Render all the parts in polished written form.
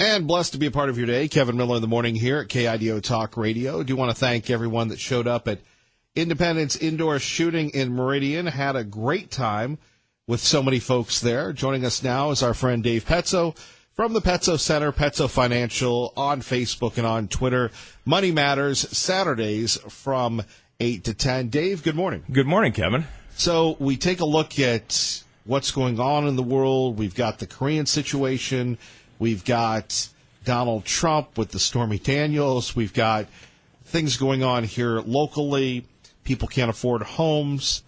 And blessed to be a part of your day. Kevin Miller in the morning here at KIDO Talk Radio. Do want to thank everyone that showed up at Independence Indoor Shooting in Meridian. Had a great time with so many folks there. Joining us now is our friend Dave Pezzo from the Pezzo Center, Pezzo Financial, on Facebook and on Twitter. Money Matters, Saturdays from 8 to 10. Dave, good morning. Good morning, Kevin. So we take a look at what's going on in the world. We've got the Korean situation. We've got Donald Trump with the Stormy Daniels. We've got things going on here locally. People can't afford homes.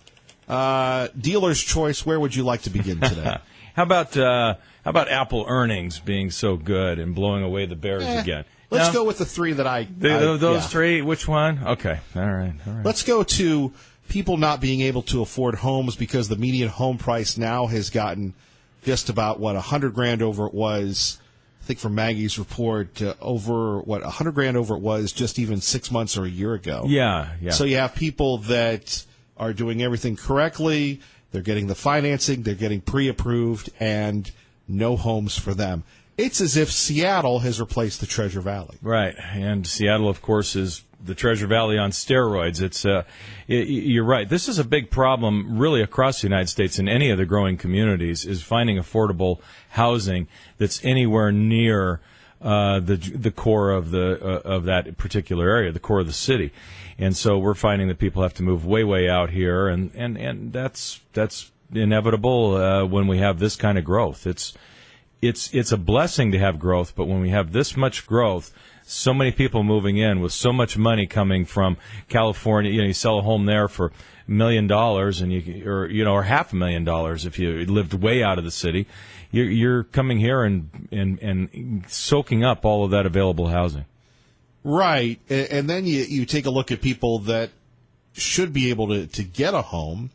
Dealer's choice, where would you like to begin today? How about Apple earnings being so good and blowing away the bears again? Let's go with the three that those three, which one? Okay, all right. Let's go to people not being able to afford homes because the median home price now has gotten just about, $100,000 over it was, I think from Maggie's report, over, $100,000 over it was just even 6 months or a year ago. Yeah. So you have people that are doing everything correctly, they're getting the financing, they're getting pre-approved, and no homes for them. It's as if Seattle has replaced the Treasure Valley. Right, and Seattle, of course, is the Treasure Valley on steroids. You're right. This is a big problem really across the United States in any of the growing communities, is finding affordable housing that's anywhere near the core of that particular area, the core of the city. And so we're finding that people have to move way out here, and that's inevitable when we have this kind of growth. It's a blessing to have growth, but when we have this much growth, so many people moving in with so much money coming from California, you sell a home there for $1 million and or $500,000 if you lived way out of the city. You're coming here and soaking up all of that available housing. Right, and then you take a look at people that should be able to get a home,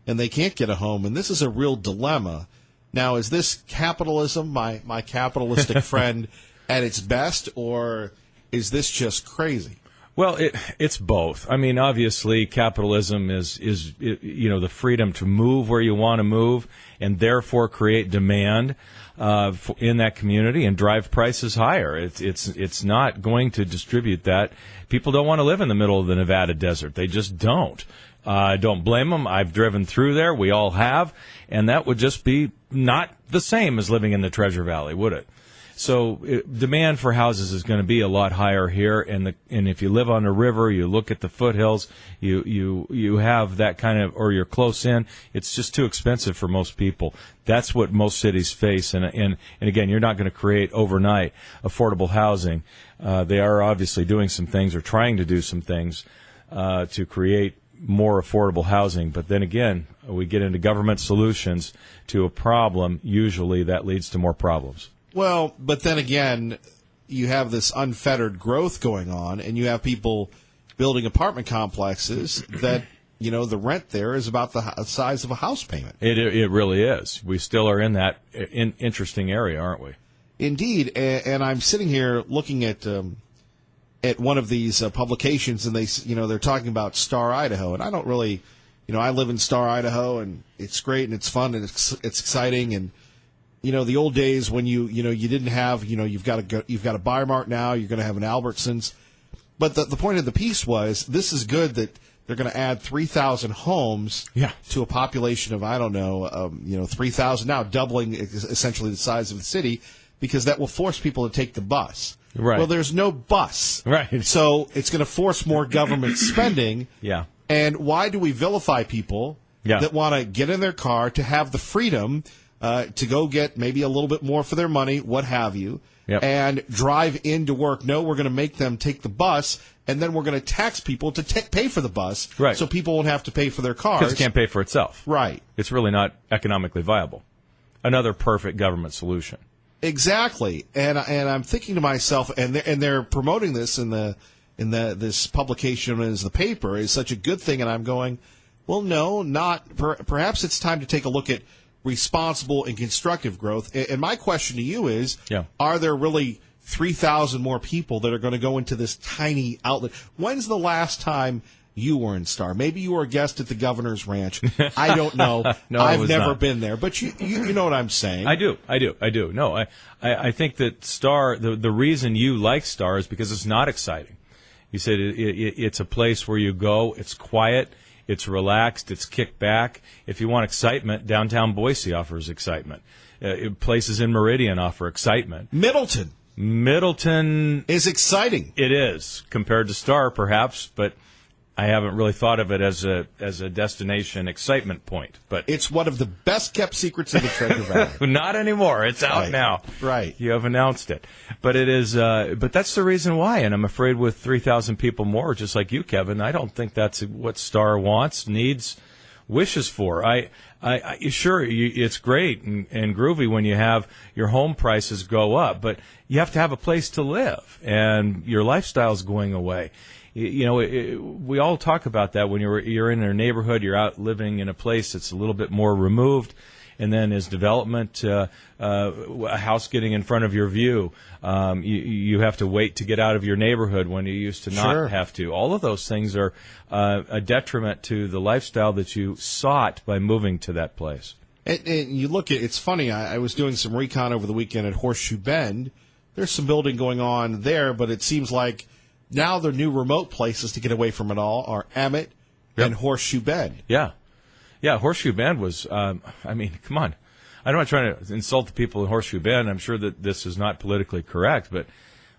and they can't get a home, and this is a real dilemma. Now, is this capitalism, my capitalistic friend, at its best, or is this just crazy? Well, it's both. I mean, obviously, capitalism is the freedom to move where you want to move, and therefore create demand in that community and drive prices higher. It's not going to distribute that. People don't want to live in the middle of the Nevada desert. They just don't. I don't blame them. I've driven through there. We all have, and that would just be not the same as living in the Treasure Valley, would it? So demand for houses is going to be a lot higher here, and if you live on the river, you look at the foothills, you have that kind of, or you're close in, it's just too expensive for most people. That's what most cities face, and again, you're not going to create overnight affordable housing. They are obviously doing some things or trying to do some things to create more affordable housing, but then again, we get into government solutions to a problem. Usually, that leads to more problems. Well, but then again, you have this unfettered growth going on, and you have people building apartment complexes that, the rent there is about the size of a house payment. It really is. We still are in that interesting area, aren't we? Indeed, and I'm sitting here looking at one of these publications, and they're talking about Star, Idaho, and I don't really, I live in Star, Idaho, and it's great and it's fun and it's exciting, and the old days when you didn't have, you've got a Bi-Mart now, you're going to have an Albertsons. But the point of the piece was, this is good that they're going to add 3,000 homes to a population of, 3,000 now, doubling essentially the size of the city, because that will force people to take the bus. Right. Well, there's no bus. Right. So it's going to force more government spending. Yeah. And why do we vilify people that want to get in their car to have the freedom to go get maybe a little bit more for their money, what have you, and drive into work? No, we're going to make them take the bus, and then we're going to tax people to pay for the bus, so people won't have to pay for their cars. Because it can't pay for itself. Right. It's really not economically viable. Another perfect government solution. Exactly. And I'm thinking to myself, and they're promoting this in this publication as the paper is such a good thing, and I'm going, well, no, not. Perhaps it's time to take a look at responsible and constructive growth. And my question to you is, are there really 3,000 more people that are going to go into this tiny outlet? When's the last time you were in Star. Maybe you were a guest at the Governor's Ranch. I don't know. No, I I've was never not. been there, but you know what I'm saying. I do. No, I think that Star, the reason you like Star is because it's not exciting. You said it's a place where you go, it's quiet, it's relaxed, it's kicked back. If you want excitement, downtown Boise offers excitement. Places in Meridian offer excitement. Middleton is exciting. It is, compared to Star, perhaps, but I haven't really thought of it as a destination excitement point. But it's one of the best kept secrets of the Treasure Valley. Not anymore. It's out now. Right. You have announced it. But it is. But that's the reason why. And I'm afraid with 3,000 people more, just like you, Kevin, I don't think that's what Star wants, needs, wishes for. Sure, it's great and groovy when you have your home prices go up, but you have to have a place to live, and your lifestyle's going away. We all talk about that when you're in a neighborhood, you're out living in a place that's a little bit more removed, and then as development, a house getting in front of your view, you have to wait to get out of your neighborhood when you used to not have to. All of those things are a detriment to the lifestyle that you sought by moving to that place. And you look at, it's funny, I was doing some recon over the weekend at Horseshoe Bend. There's some building going on there, but it seems like now the new remote places to get away from it all are Emmett and Horseshoe Bend. Yeah. Yeah, Horseshoe Bend was, come on. I'm not trying to insult the people in Horseshoe Bend. I'm sure that this is not politically correct, but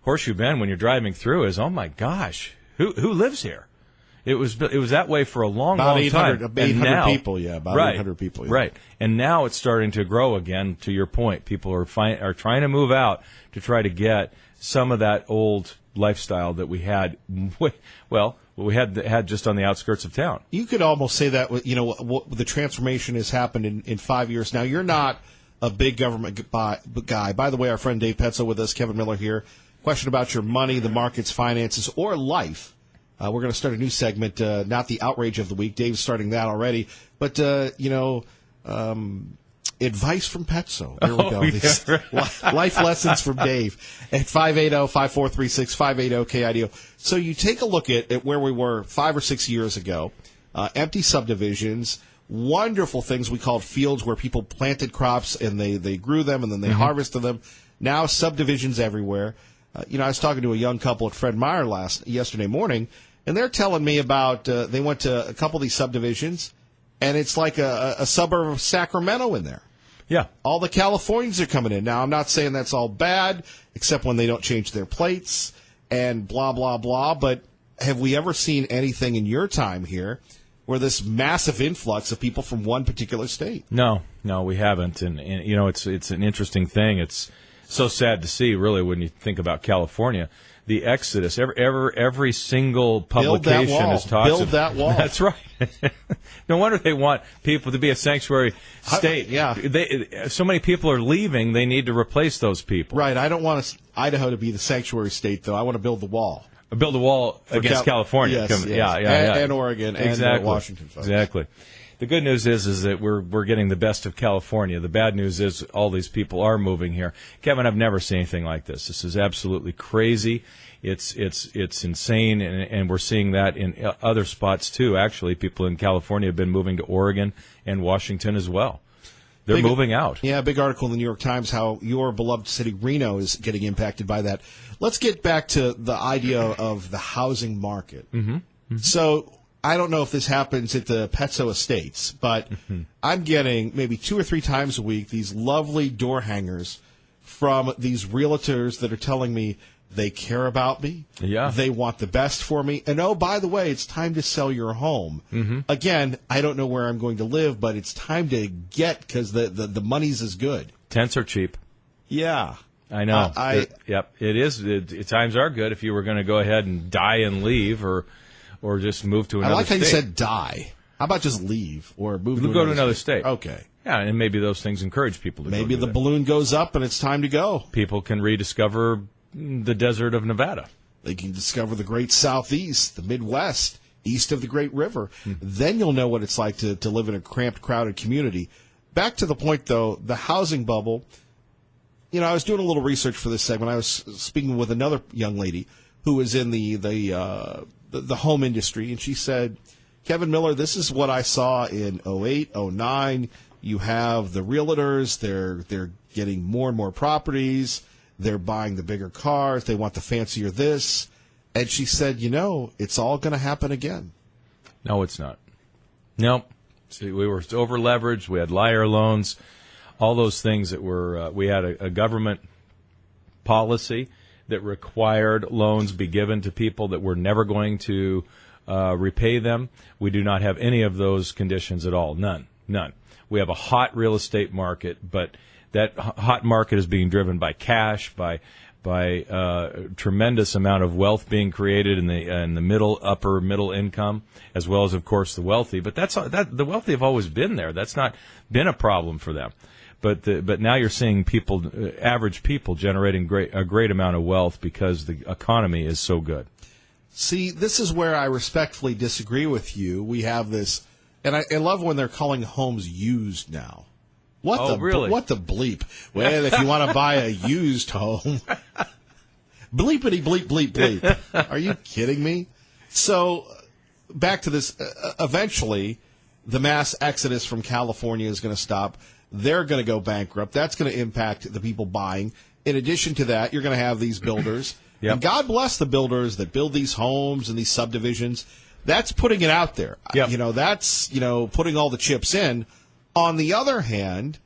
Horseshoe Bend, when you're driving through, is, oh my gosh, who lives here? It was that way for a long time. About 800 people, yeah. About 800 people, yeah. Right. And now it's starting to grow again, to your point. People are trying to move out to try to get some of that old lifestyle that we had, we had just on the outskirts of town. You could almost say that, the transformation has happened in 5 years. Now, you're not a big government guy. By the way, our friend Dave Petzo with us, Kevin Miller here. Question about your money, the markets, finances, or life. We're going to start a new segment, not the outrage of the week. Dave's starting that already. But, advice from Petzo. There we go. Yeah. Life lessons from Dave at 580-5436, 580-KIDO. So you take a look at where we were 5 or 6 years ago. Empty subdivisions, wonderful things we called fields where people planted crops and they grew them and then they harvested them. Now subdivisions everywhere. I was talking to a young couple at Fred Meyer yesterday morning, and they're telling me about they went to a couple of these subdivisions, and it's like a suburb of Sacramento in there. Yeah. All the Californians are coming in. Now, I'm not saying that's all bad, except when they don't change their plates and blah, blah, blah. But have we ever seen anything in your time here where this massive influx of people from one particular state? No, we haven't. And it's an interesting thing. It's so sad to see, really, when you think about California. The exodus, every single publication is talking. Build that wall. That's right. No wonder they want people to be a sanctuary state. So many people are leaving. They need to replace those people. Right. I don't want Idaho to be the sanctuary state, though. I want to build the wall. Build a wall against California. Yes. And Oregon and Washington. Folks. Exactly. The good news is that we're getting the best of California. The bad news is all these people are moving here. Kevin, I've never seen anything like this. This is absolutely crazy. It's insane, and we're seeing that in other spots too. Actually, people in California have been moving to Oregon and Washington as well. They're moving out. Yeah, a big article in the New York Times how your beloved city, Reno, is getting impacted by that. Let's get back to the idea of the housing market. So I don't know if this happens at the Petzo Estates, but I'm getting maybe 2 or 3 times a week these lovely door hangers from these realtors that are telling me they care about me. Yeah. They want the best for me. And, oh, by the way, it's time to sell your home. Again, I don't know where I'm going to live, but it's time to get because the money's as good. Tents are cheap. Yeah. I know. Yep, it is. Times are good if you were going to go ahead and die and leave or just move to another state. I like how you said die. How about just leave or move to another state? Okay. Yeah, and maybe those things encourage people to Maybe go the balloon goes up and it's time to go. People can rediscover the desert of Nevada. They can discover the great Southeast, the Midwest, east of the Great River. Then you'll know what it's like to live in a cramped, crowded community. Back to the point, though, the housing bubble. I was doing a little research for this segment. I was speaking with another young lady who was in the the home industry, and she said, Kevin Miller, this is what I saw in 08, 09. You have the realtors, they're getting more and more properties, they're buying the bigger cars, they want the fancier this. And she said, it's all going to happen again. No, it's not. No. See, we were over leveraged, we had liar loans, all those things that were, we had a government policy that required loans be given to people that were never going to repay them. We do not have any of those conditions at all. None. We have a hot real estate market, but that hot market is being driven by cash, by tremendous amount of wealth being created in the upper middle income, as well as, of course, the wealthy. But the wealthy have always been there. That's not been a problem for them. But now you're seeing average people generating a great amount of wealth because the economy is so good. See, this is where I respectfully disagree with you. We have this, and I love when they're calling homes used now. Really? What the bleep? Well, if you want to buy a used home, bleepity bleep bleep bleep. Are you kidding me? So, back to this. Eventually, the mass exodus from California is going to stop. They're going to go bankrupt. That's going to impact the people buying. In addition to that, you're going to have these builders. Yep. And God bless the builders that build these homes and these subdivisions. That's putting it out there. Yep. That's putting all the chips in. On the other hand,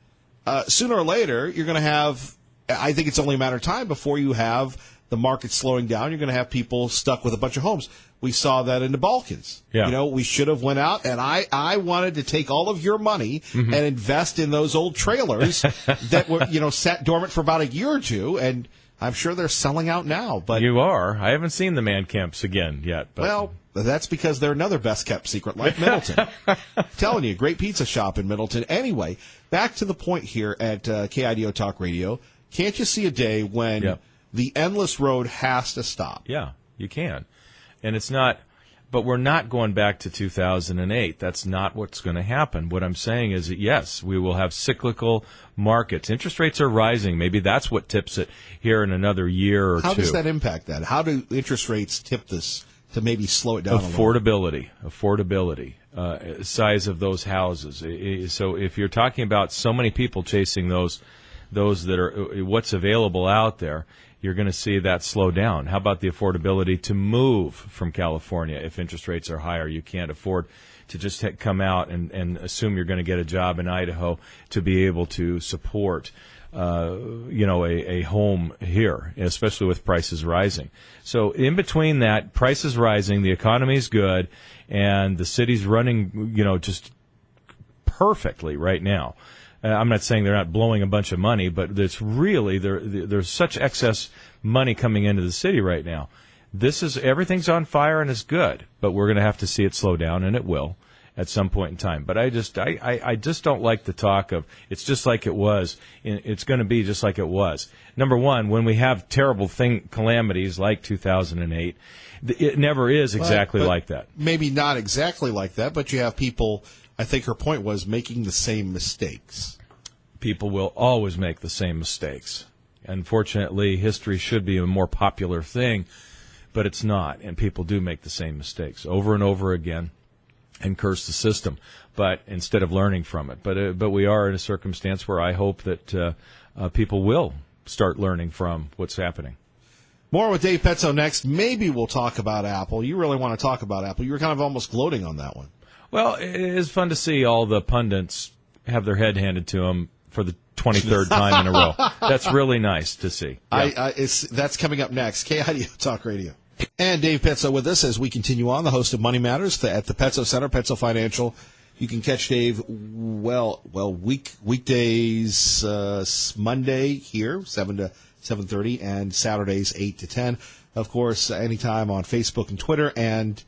sooner or later, you're going to have, I think it's only a matter of time before you have the market slowing down. You're going to have people stuck with a bunch of homes. We saw that in the Balkans. Yeah. We should have went out, and I wanted to take all of your money and invest in those old trailers that were, sat dormant for about a year or two, and I'm sure they're selling out now. But you are. I haven't seen the man camps again yet. But. Well, that's because they're another best-kept secret, like Middleton. I'm telling you, great pizza shop in Middleton. Anyway, back to the point here at KIDO Talk Radio. Can't you see a day when the endless road has to stop? Yeah, you can. And it's not, but we're not going back to 2008. That's not what's going to happen. What I'm saying is that, yes, we will have cyclical markets. Interest rates are rising. Maybe that's what tips it here in another year or two. How does that impact that? How do interest rates tip this to maybe slow it down a little? Affordability, size of those houses. So if you're talking about so many people chasing those that are what's available out there, you're going to see that slow down. How about the affordability to move from California? If interest rates are higher, you can't afford to just come out and assume you're going to get a job in Idaho to be able to support a home here, especially with prices rising. So in between that, prices rising, the economy's good, and the city's running, just perfectly right now. I'm not saying they're not blowing a bunch of money, but it's really there's such excess money coming into the city right now. Everything's on fire and it's good, but we're going to have to see it slow down, and it will at some point in time. But I just don't like the talk of it's just like it was. It's going to be just like it was. Number one, when we have terrible calamities like 2008, it never is exactly like that. Maybe not exactly like that, but you have people. I think her point was making the same mistakes. People will always make the same mistakes. Unfortunately, history should be a more popular thing, but it's not, and people do make the same mistakes over and over again and curse the system, but instead of learning from it. But we are in a circumstance where I hope that people will start learning from what's happening. More with Dave Petzo next. Maybe we'll talk about Apple. You really want to talk about Apple. You were kind of almost gloating on that one. Well, it is fun to see all the pundits have their head handed to them for the 23rd time in a row. That's really nice to see. Yeah. That's coming up next. KIDO Talk Radio. And Dave Petzo with us as we continue on, the host of Money Matters at the Petzo Center, Petzo Financial. You can catch Dave, weekdays, Monday here, 7 to 7:30, and Saturdays, 8 to 10. Of course, anytime on Facebook and Twitter and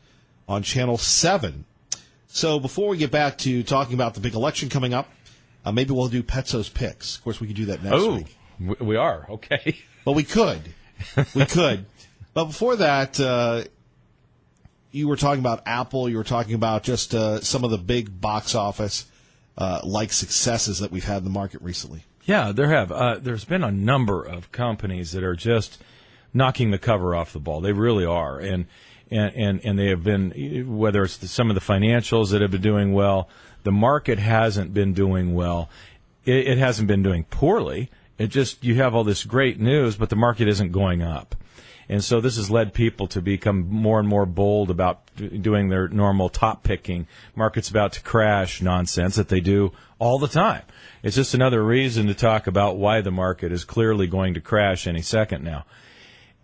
on Channel 7. So before we get back to talking about the big election coming up, maybe we'll do Petzo's picks. Of course, we could do that next week. We are. Okay. Well, we could. We could. But before that, you were talking about Apple. You were talking about just some of the big box office like successes that we've had in the market recently. Yeah, there have. There's been a number of companies that are just knocking the cover off the ball. They really are. And and they have been, whether it's some of the financials that have been doing well, the market hasn't been doing well. It hasn't been doing poorly. It just, you have all this great news, but the market isn't going up. And so this has led people to become more and more bold about doing their normal top picking, market's about to crash nonsense that they do all the time. It's just another reason to talk about why the market is clearly going to crash any second now.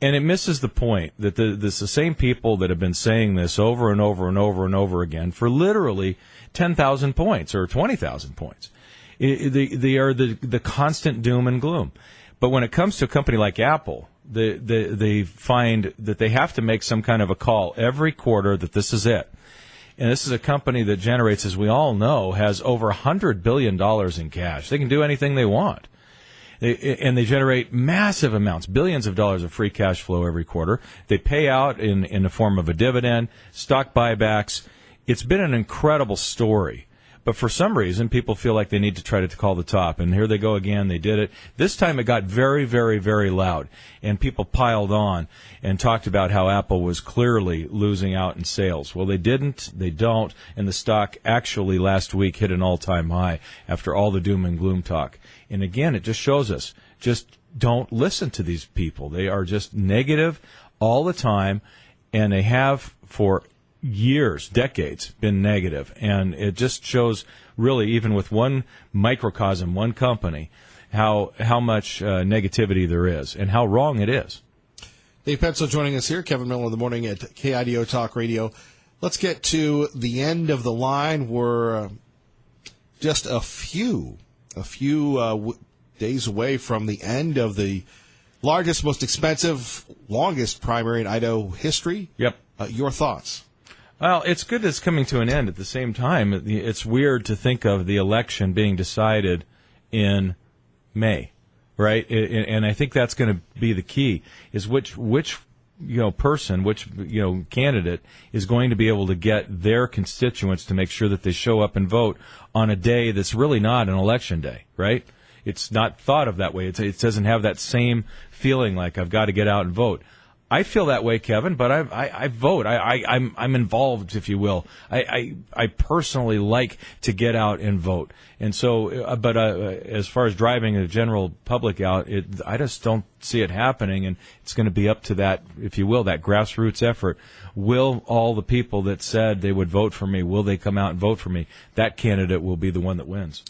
And it misses the point that the same people that have been saying this over and over and over and over again for literally 10,000 points or 20,000 points. They are the constant doom and gloom. But when it comes to a company like Apple, they find that they have to make some kind of a call every quarter that this is it. And this is a company that generates, as we all know, has over $100 billion in cash. They can do anything they want. And they generate massive amounts, billions of dollars of free cash flow every quarter. They pay out in the form of a dividend, stock buybacks. It's been an incredible story. But for some reason, people feel like they need to try to call the top. And here they go again. They did it. This time it got very, very, very loud. And people piled on and talked about how Apple was clearly losing out in sales. Well, they didn't. They don't. And the stock actually last week hit an all-time high after all the doom and gloom talk. And again, it just shows us, just don't listen to these people. They are just negative all the time. And they have for years, decades, been negative. And it just shows, really, even with one microcosm, one company, how much negativity there is and how wrong it is. Dave Petzl joining us here. Kevin Miller in the morning at KIDO Talk Radio. Let's get to the end of the line. We're just a few days away from the end of the largest, most expensive, longest primary in Idaho history. Yep. Your thoughts? Well, it's good that it's coming to an end. At the same time, it's weird to think of the election being decided in May, right? And I think that's going to be the key: is which person, which candidate is going to be able to get their constituents to make sure that they show up and vote on a day that's really not an election day, right? It's not thought of that way. It doesn't have that same feeling like I've got to get out and vote. I feel that way, Kevin, but I vote. I'm involved, if you will. I personally like to get out and vote. And so, as far as driving the general public out, I just don't see it happening. And it's going to be up to that, if you will, that grassroots effort. Will all the people that said they would vote for me, will they come out and vote for me? That candidate will be the one that wins.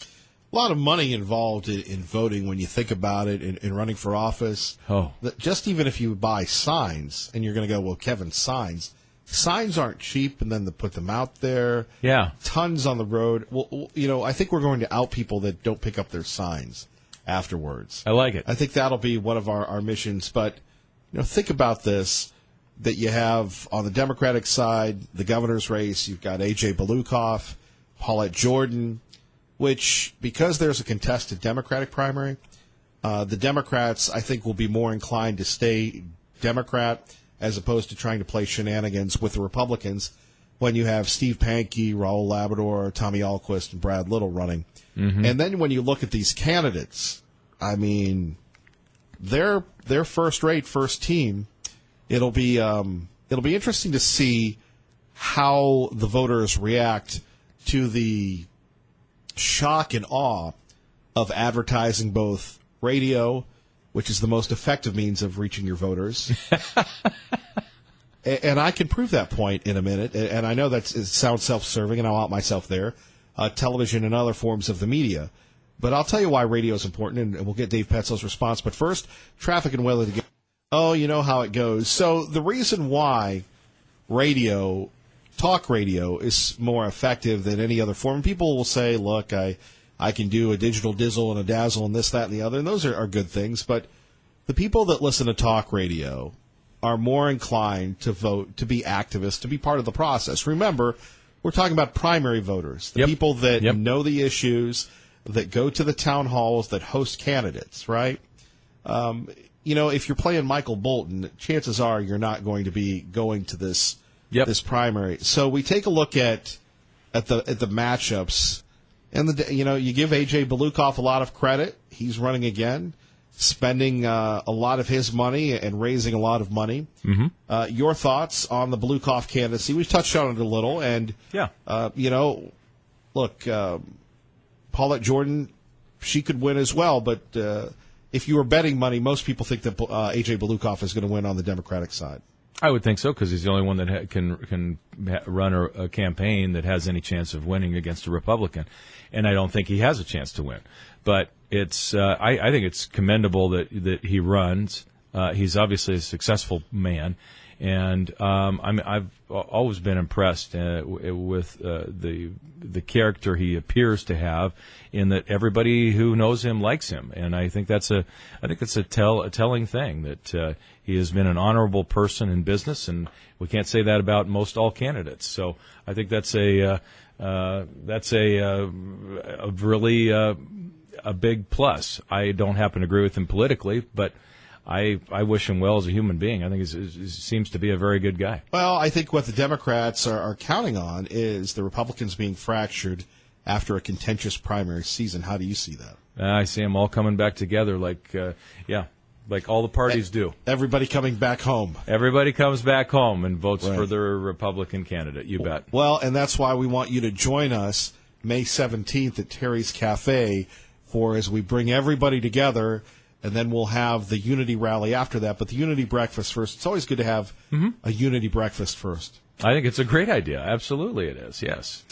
A lot of money involved in voting when you think about it, in running for office. Oh. Just even if you buy signs, and you're going to go, well, Kevin, signs aren't cheap, and then to put them out there. Yeah. Tons on the road. Well, I think we're going to out people that don't pick up their signs afterwards. I like it. I think that'll be one of our missions. But, think about this, that you have on the Democratic side, the governor's race, you've got A.J. Belukoff, Paulette Jordan, which, because there's a contested Democratic primary, the Democrats, I think, will be more inclined to stay Democrat as opposed to trying to play shenanigans with the Republicans when you have Steve Pankey, Raul Labrador, Tommy Alquist, and Brad Little running. Mm-hmm. And then when you look at these candidates, I mean, they're first-rate, first team. It'll be interesting to see how the voters react to the shock and awe of advertising both radio, which is the most effective means of reaching your voters. And I can prove that point in a minute. And I know it sounds self-serving, and I'll out myself there. Television and other forms of the media. But I'll tell you why radio is important, and we'll get Dave Petzl's response. But first, traffic and weather. Oh, you know how it goes. So the reason why talk radio is more effective than any other form. People will say, look, I can do a digital dizzle and a dazzle and this, that, and the other, and those are good things. But the people that listen to talk radio are more inclined to vote, to be activists, to be part of the process. Remember, we're talking about primary voters, the people that know the issues, that go to the town halls, that host candidates, right? If you're playing Michael Bolton, chances are you're not going to be going to this primary. So we take a look at the matchups, and you give A.J. Belukoff a lot of credit. He's running again. spending a lot of his money and raising a lot of money. Mm-hmm. Your thoughts on the Belukoff candidacy? We've touched on it a little, and look, Paulette Jordan, she could win as well, but if you were betting money, most people think that A.J. Belukoff is going to win on the Democratic side. I would think so, because he's the only one that can run a campaign that has any chance of winning against a Republican, and I don't think he has a chance to win. But it's I think it's commendable that he runs. He's obviously a successful man, and I've always been impressed with the character he appears to have, in that everybody who knows him likes him, and I think that's a telling thing, that he has been an honorable person in business, and we can't say that about most all candidates. So I think that's a really a big plus. I don't happen to agree with him politically, but I wish him well as a human being. I think he seems to be a very good guy. Well, I think what the Democrats are counting on is the Republicans being fractured after a contentious primary season. How do you see that? I see them all coming back together like all the parties do. Everybody coming back home. Everybody comes back home and votes for their Republican candidate. You bet. Well, and that's why we want you to join us May 17th at Terry's Cafe as we bring everybody together, and then we'll have the Unity rally after that. But the Unity breakfast first. It's always good to have a Unity breakfast first. I think it's a great idea. Absolutely, it is. Yes.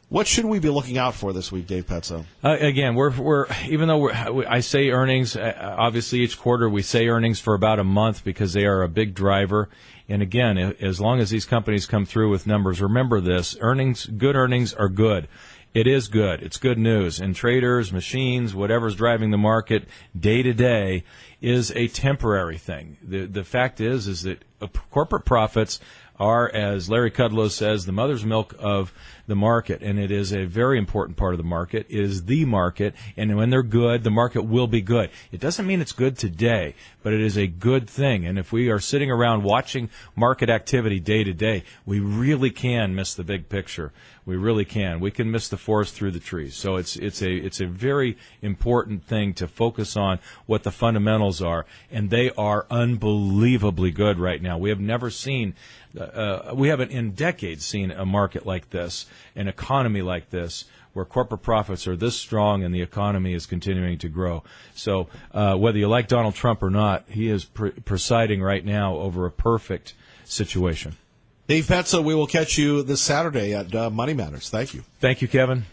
What should we be looking out for this week, Dave Petzo? Again, we're even though I say earnings, obviously each quarter we say earnings for about a month because they are a big driver. And again, as long as these companies come through with numbers, remember this: good earnings are good. It is good. It's good news. And traders, machines, whatever's driving the market day to day is a temporary thing. The fact is that corporate profits are, as Larry Kudlow says, the mother's milk of the market, and it is a very important part of the market. It is the market, and when they're good, the market will be good. It doesn't mean it's good today, but it is a good thing. And if we are sitting around watching market activity day to day, we really can miss the big picture. We really can. We can miss the forest through the trees. So it's a very important thing to focus on what the fundamentals are, and they are unbelievably good right now. We have never seen, we haven't in decades seen a market like this, an economy like this, where corporate profits are this strong and the economy is continuing to grow. So whether you like Donald Trump or not, he is presiding right now over a perfect situation. Dave Petzo, we will catch you this Saturday at Money Matters. Thank you. Thank you, Kevin.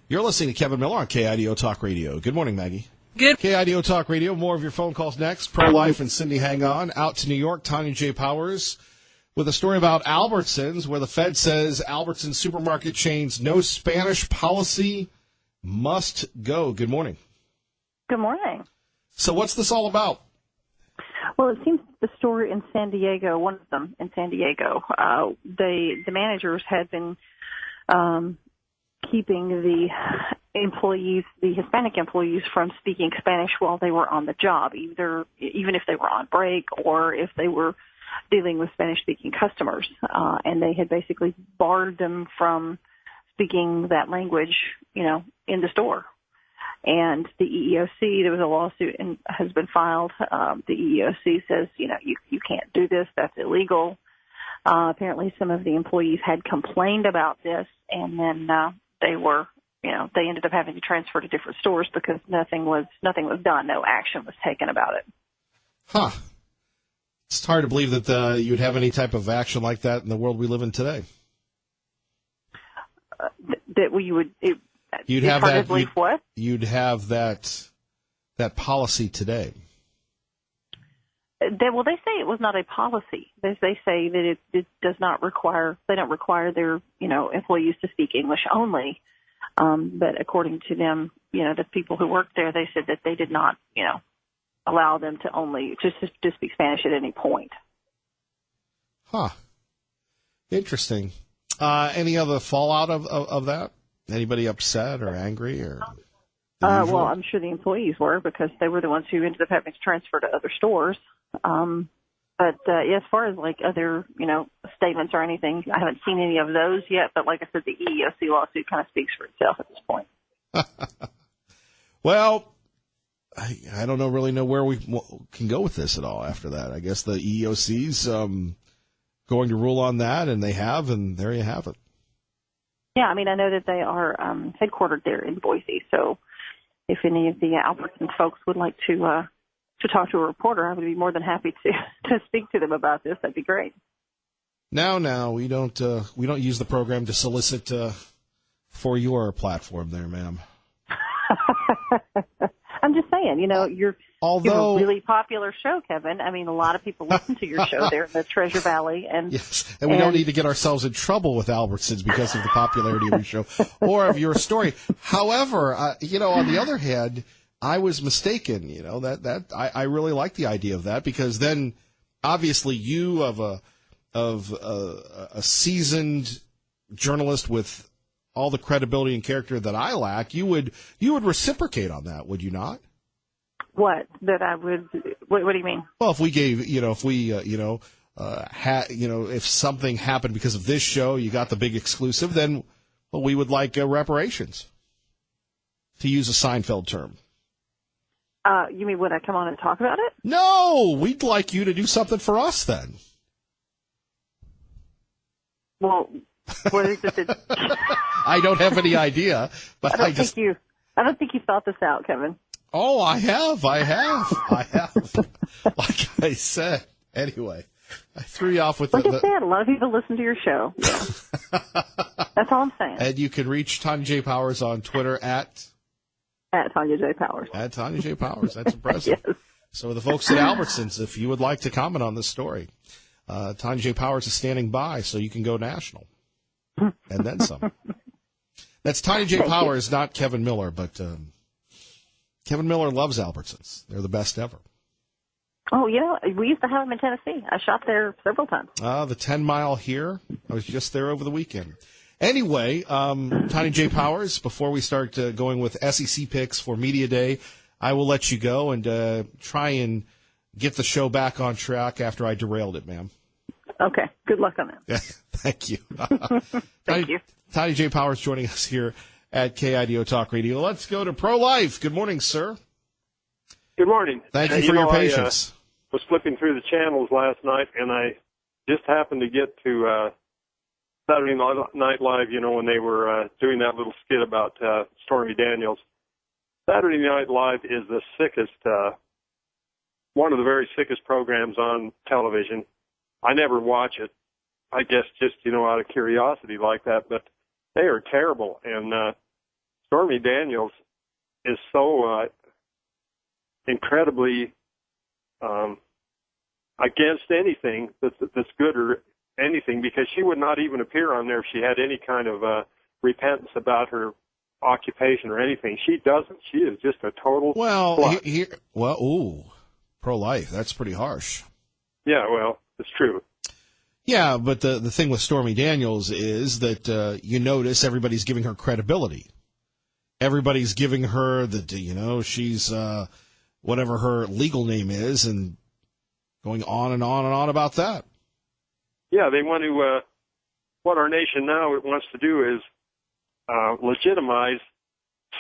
You're listening to Kevin Miller on KIDO Talk Radio. Good morning, Maggie. Good. KIDO Talk Radio. More of your phone calls next. Pro-Life and Cindy Hang On. Out to New York, Tanya J. Powers with a story about Albertsons, where the Fed says Albertsons supermarket chains no Spanish policy must go. Good morning. Good morning. So what's this all about? Well, it seems the store in San Diego, one of them in San Diego, the managers had been keeping the employees, the Hispanic employees, from speaking Spanish while they were on the job, even if they were on break or if they were dealing with Spanish-speaking customers. And they had basically barred them from speaking that language, in the store. And the EEOC, there was a lawsuit and has been filed. The EEOC says, you can't do this. That's illegal. Apparently some of the employees had complained about this, and then they ended up having to transfer to different stores because nothing was done. No action was taken about it. Huh. It's hard to believe that you'd have any type of action like that in the world we live in today. That we would... You'd have that. What? You'd have that policy today. They say it was not a policy. They say that it does not require. They don't require their employees to speak English only. But according to them, the people who worked there, they said that they did not allow them to only to speak Spanish at any point. Huh. Interesting. Any other fallout of that? Anybody upset or angry or? Well, I'm sure the employees were, because they were the ones who ended up having to transfer to other stores. But as far as like other, statements or anything, I haven't seen any of those yet. But like I said, the EEOC lawsuit kind of speaks for itself at this point. Well, I don't really know where we can go with this at all after that. I guess the EEOC's going to rule on that, and they have, and there you have it. Yeah, I mean, I know that they are headquartered there in Boise, so if any of the Albertsons folks would like to talk to a reporter, I would be more than happy to speak to them about this. That'd be great. No, we don't use the program to solicit for your platform there, ma'am. I'm just saying, you have Although, a really popular show, Kevin. I mean, a lot of people listen to your show there in the Treasure Valley. Yes, and we don't need to get ourselves in trouble with Albertsons because of the popularity of your show or of your story. However, on the other hand, I was mistaken. I really like the idea of that, because then obviously you of a seasoned journalist with all the credibility and character that I lack, you would reciprocate on that, would you not? What? That I would? What do you mean? Well, if we gave, if something happened because of this show, you got the big exclusive, then we would like reparations, to use a Seinfeld term. You mean would I come on and talk about it? No, we'd like you to do something for us then. Well, what is it? I don't have any idea, but I don't think you thought this out, Kevin. Oh, I have. Like I said. Anyway, I threw you off with I said, a lot of people listen to your show. Yeah. That's all I'm saying. And you can reach Tanya J. Powers on Twitter at Tanya J. Powers. At Tanya J. Powers. That's impressive. Yes. So the folks at Albertsons, if you would like to comment on this story, Tanya J. Powers is standing by, so you can go national. And then some. That's Tanya J. Powers, not Kevin Miller, but Kevin Miller loves Albertsons. They're the best ever. Oh, we used to have them in Tennessee. I shopped there several times. The 10 Mile here. I was just there over the weekend. Anyway, Tanya J. Powers, before we start going with SEC picks for Media Day, I will let you go and try and get the show back on track after I derailed it, ma'am. Okay. Good luck on that. Yeah, thank you. Thank you. Tanya J. Powers joining us here at KIDO Talk Radio. Let's go to Pro-Life. Good morning, sir. Good morning. Thank you for your patience. I was flipping through the channels last night, and I just happened to get to Saturday Night Live, when they were doing that little skit about Stormy Daniels. Saturday Night Live is the sickest, one of the very sickest programs on television. I never watch it. I guess just, out of curiosity like that, but they are terrible. And Stormy Daniels is so incredibly against anything that's good or anything, because she would not even appear on there if she had any kind of repentance about her occupation or anything. She doesn't. She is just a total slut. Pro-life. That's pretty harsh. Yeah, well, it's true. Yeah, but the thing with Stormy Daniels is that you notice everybody's giving her credibility. Everybody's giving her she's whatever her legal name is, and going on and on and on about that. Yeah, they want to. What our nation now wants to do is legitimize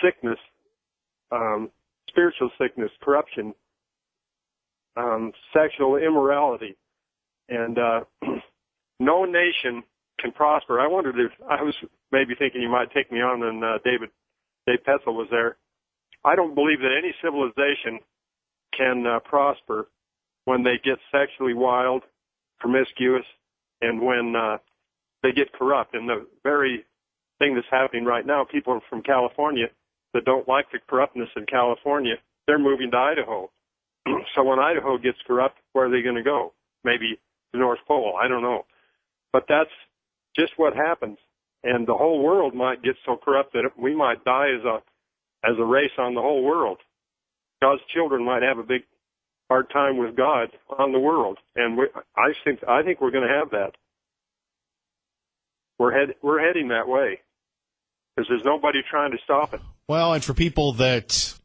sickness, spiritual sickness, corruption, sexual immorality, and no nation can prosper. I wondered if I was maybe thinking you might take me on, and Dave Petzel was there. I don't believe that any civilization can prosper when they get sexually wild, promiscuous, and when they get corrupt. And the very thing that's happening right now, people from California that don't like the corruptness in California, they're moving to Idaho. So when Idaho gets corrupt, where are they going to go? Maybe the North Pole. I don't know. But that's just what happens. And the whole world might get so corrupt that we might die as a race on the whole world. God's children might have a big hard time with God on the world. And I think we're going to have that. We're heading that way, because there's nobody trying to stop it. Well, and for people that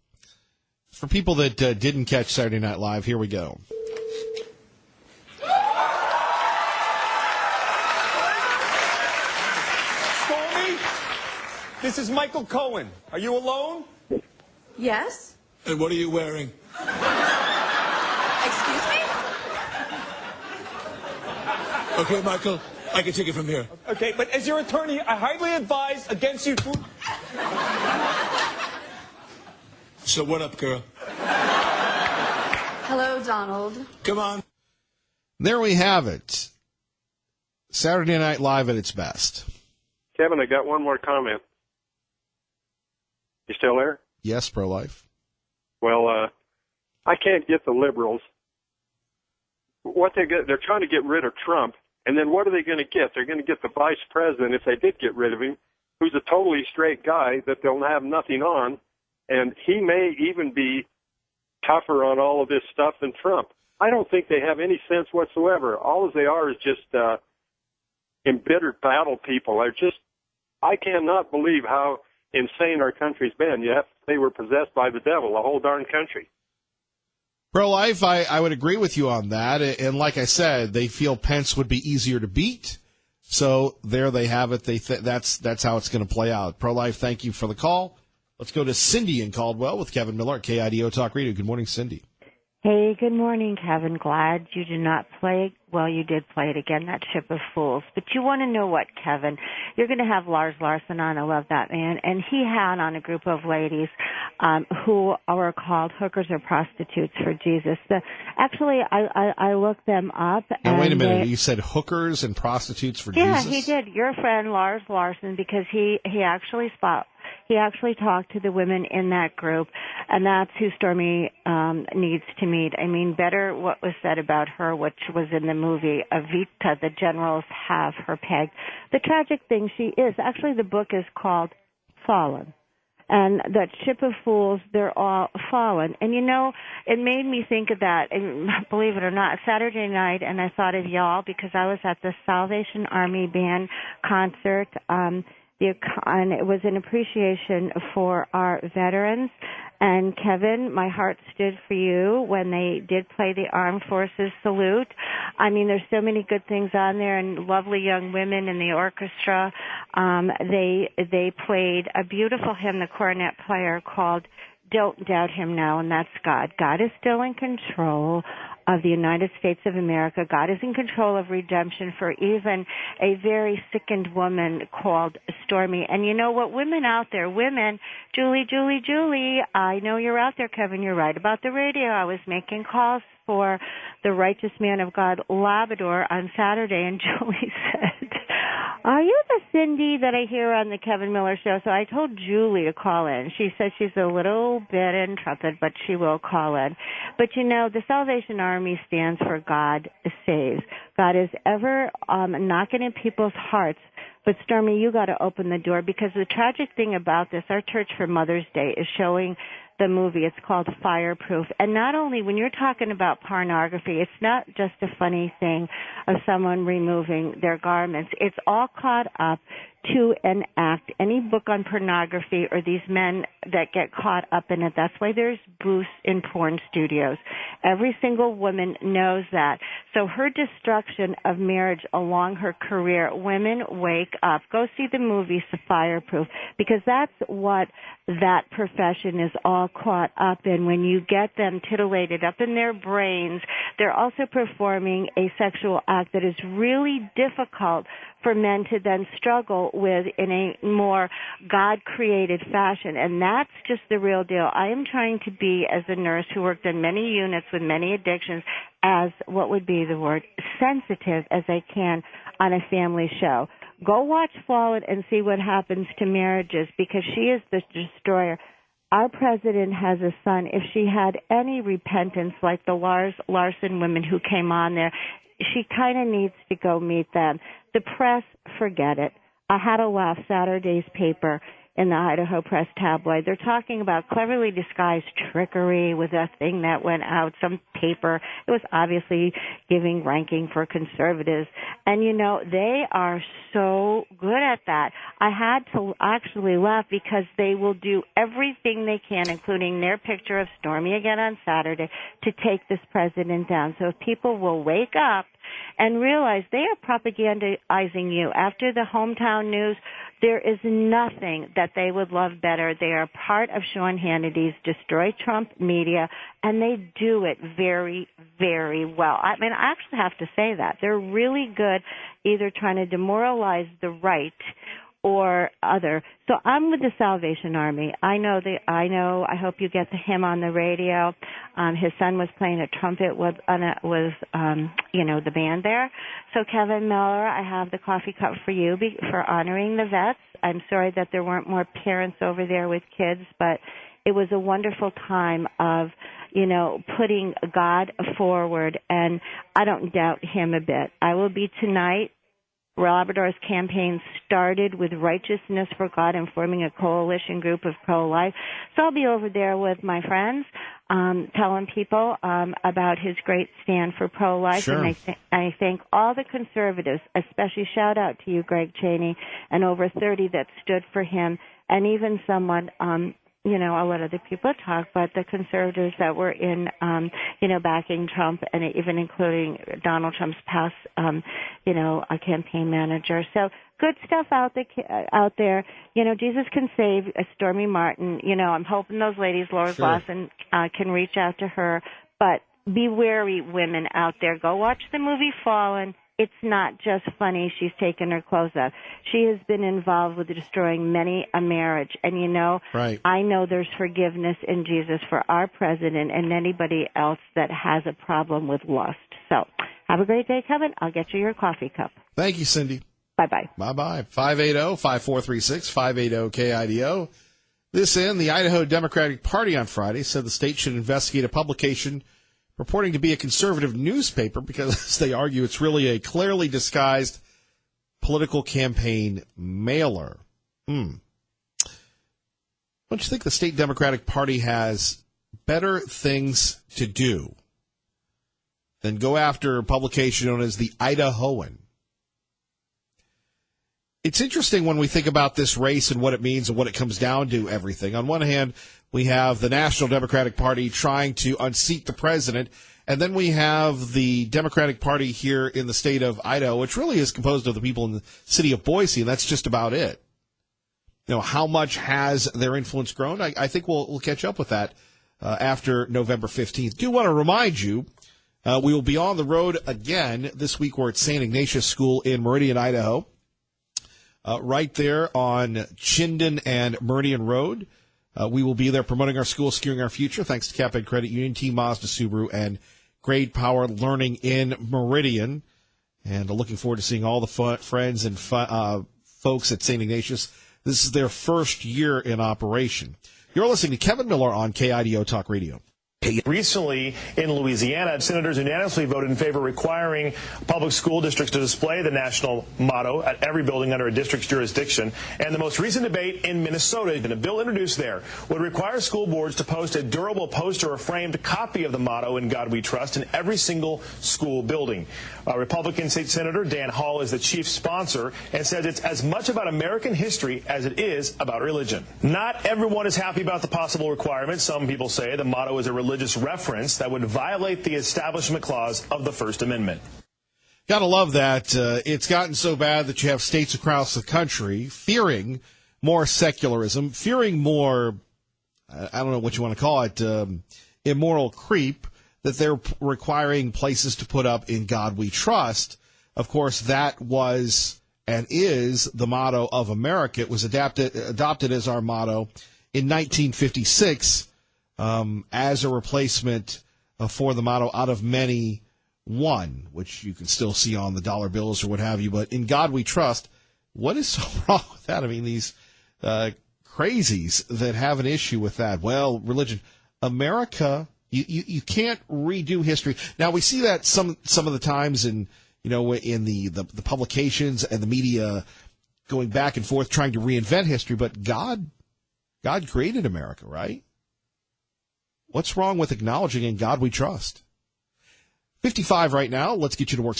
didn't catch Saturday Night Live, here we go. Stormy, this is Michael Cohen. Are you alone? Yes. And what are you wearing? Excuse me? Okay, Michael, I can take it from here. Okay, but as your attorney, I highly advise against you. So what up, girl? Hello, Donald. Come on. There we have it. Saturday Night Live at its best. Kevin, I got one more comment. You still there? Yes, pro-life. Well, I can't get the liberals. What they're trying to get rid of Trump, and then what are they going to get? They're going to get the vice president, if they did get rid of him, who's a totally straight guy that they'll have nothing on, and he may even be tougher on all of this stuff than Trump. I don't think they have any sense whatsoever. All they are is just embittered battle people. I cannot believe how insane our country's been. They were possessed by the devil, the whole darn country. Pro-life, I would agree with you on that. And like I said, they feel Pence would be easier to beat. So there they have it. That's how it's going to play out. Pro-life, thank you for the call. Let's go to Cindy in Caldwell with Kevin Miller at KIDO Talk Radio. Good morning, Cindy. Hey, good morning, Kevin. Glad you did not play. Well, you did play it again, that Ship of Fools. But you want to know what, Kevin? You're going to have Lars Larson on. I love that man. And he had on a group of ladies who were called hookers or prostitutes for Jesus. Actually, I looked them up. Now, wait a minute. You said hookers and prostitutes for Jesus? Yeah, he did. Your friend, Lars Larson, because he actually talked to the women in that group, and that's who Stormy needs to meet. I mean, better what was said about her, which was in the movie Evita, the generals have her pegged. The tragic thing she is, actually the book is called Fallen. And that ship of fools, they're all fallen. And, you know, it made me think of that, and believe it or not, Saturday night, and I thought of y'all because I was at the Salvation Army Band concert, and it was an appreciation for our veterans. And Kevin, my heart stood for you when they did play the Armed Forces Salute. I mean, there's so many good things on there, and lovely young women in the orchestra. They played a beautiful hymn, the cornet player, called "Don't Doubt Him Now," and that's God. God is still in control of the United States of America. God is in control of redemption for even a very sickened woman called Stormy. And you know what, women out there, Julie, I know you're out there, Kevin, you're right about the radio. I was making calls for the Righteous Man of God Labrador on Saturday, and Julie said, "Are you the Cindy that I hear on the Kevin Miller Show?" So I told Julie to call in. She said she's a little bit intrepid, but she will call in. But you know, the Salvation Army stands for God Saves. God is ever knocking in people's hearts. But Stormy, you got to open the door, because the tragic thing about this, our church for Mother's Day is showing the movie. It's called Fireproof. And not only, when you're talking about pornography, it's not just a funny thing of someone removing their garments. It's all caught up to an act. Any book on pornography, or these men that get caught up in it, that's why there's booths in porn studios. Every single woman knows that. So her destruction of marriage along her career, women, wake up. Go see the movie Fireproof, because that's what that profession is all caught up in. When you get them titillated up in their brains, they're also performing a sexual act that is really difficult for men to then struggle with in a more God-created fashion. And that's just the real deal. I am trying to be, as a nurse who worked in many units with many addictions, as what would be the word, sensitive as I can on a family show. Go watch Fallen and see what happens to marriages, because she is the destroyer. Our president has a son. If she had any repentance, like the Lars Larson women who came on there, she kind of needs to go meet them. The press, forget it. I had a laugh. Saturday's paper in the Idaho Press tabloid, they're talking about cleverly disguised trickery with a thing that went out, some paper. It was obviously giving ranking for conservatives. And, you know, they are so good at that. I had to actually laugh, because they will do everything they can, including their picture of Stormy again on Saturday, to take this president down. So if people will wake up and realize they are propagandizing you. After the hometown news, There is nothing that they would love better. They are part of Sean Hannity's Destroy Trump media, and they do it very, very well. I mean, I actually have to say that. They're really good either trying to demoralize the right or other. So I'm with the Salvation Army. I hope you get him on the radio. His son was playing a trumpet with the band there. So Kevin Miller, I have the coffee cup for you for honoring the vets. I'm sorry that there weren't more parents over there with kids, but it was a wonderful time of, putting God forward, and I don't doubt him a bit. I will be tonight. Labrador's campaign started with Righteousness for God and forming a coalition group of pro-life. So I'll be over there with my friends, telling people about his great stand for pro-life. Sure. And I thank all the conservatives, especially shout out to you, Greg Chaney, and over 30 that stood for him, and even someone I'll let other people talk, but the conservatives that were in, backing Trump, and even including Donald Trump's past, a campaign manager. So good stuff out there. Jesus can save Stormy Martin. I'm hoping those ladies, Laura Lawson, can reach out to her. But be wary, women out there. Go watch the movie Fallen. It's not just funny she's taken her clothes off. She has been involved with destroying many a marriage. And, right. I know there's forgiveness in Jesus for our president and anybody else that has a problem with lust. So have a great day, Kevin. I'll get you your coffee cup. Thank you, Cindy. Bye-bye. Bye-bye. 580-5436, 580-KIDO. This in, the Idaho Democratic Party on Friday said the state should investigate a publication purporting to be a conservative newspaper because they argue it's really a clearly disguised political campaign mailer. Don't you think the state Democratic Party has better things to do than go after a publication known as the Idahoan? It's interesting when we think about this race and what it means and what it comes down to everything. On one hand, we have the National Democratic Party trying to unseat the president, and then we have the Democratic Party here in the state of Idaho, which really is composed of the people in the city of Boise, and that's just about it. How much has their influence grown? I think we'll catch up with that after November 15th. Do want to remind you, we will be on the road again this week. We're at St. Ignatius School in Meridian, Idaho. Right there on Chinden and Meridian Road. We will be there promoting our school, securing our future, thanks to Cap Ed Credit Union, Team Mazda, Subaru, and Grade Power Learning in Meridian. And looking forward to seeing all the friends and folks at St. Ignatius. This is their first year in operation. You're listening to Kevin Miller on KIDO Talk Radio. Recently in Louisiana, senators unanimously voted in favor of requiring public school districts to display the national motto at every building under a district's jurisdiction. And the most recent debate in Minnesota, and a bill introduced there, would require school boards to post a durable poster or framed copy of the motto, "In God We Trust," in every single school building. Republican State Senator Dan Hall is the chief sponsor and says it's as much about American history as it is about religion. Not everyone is happy about the possible requirement. Some people say the motto is a religious reference that would violate the Establishment Clause of the First Amendment. Gotta love that. It's gotten so bad that you have states across the country fearing more secularism, fearing more, I don't know what you want to call it, immoral creep, that they're requiring places to put up "In God We Trust." Of course, that was and is the motto of America. It was adopted as our motto in 1956 as a replacement for the motto "Out of many, one," which you can still see on the dollar bills or what have you. But "In God We Trust," what is so wrong with that? I mean, these crazies that have an issue with that. Well, religion, America. You can't redo history. Now we see that some of the times in the publications and the media going back and forth trying to reinvent history, but God created America, right? What's wrong with acknowledging "In God We Trust"? 55 right now. Let's get you to work.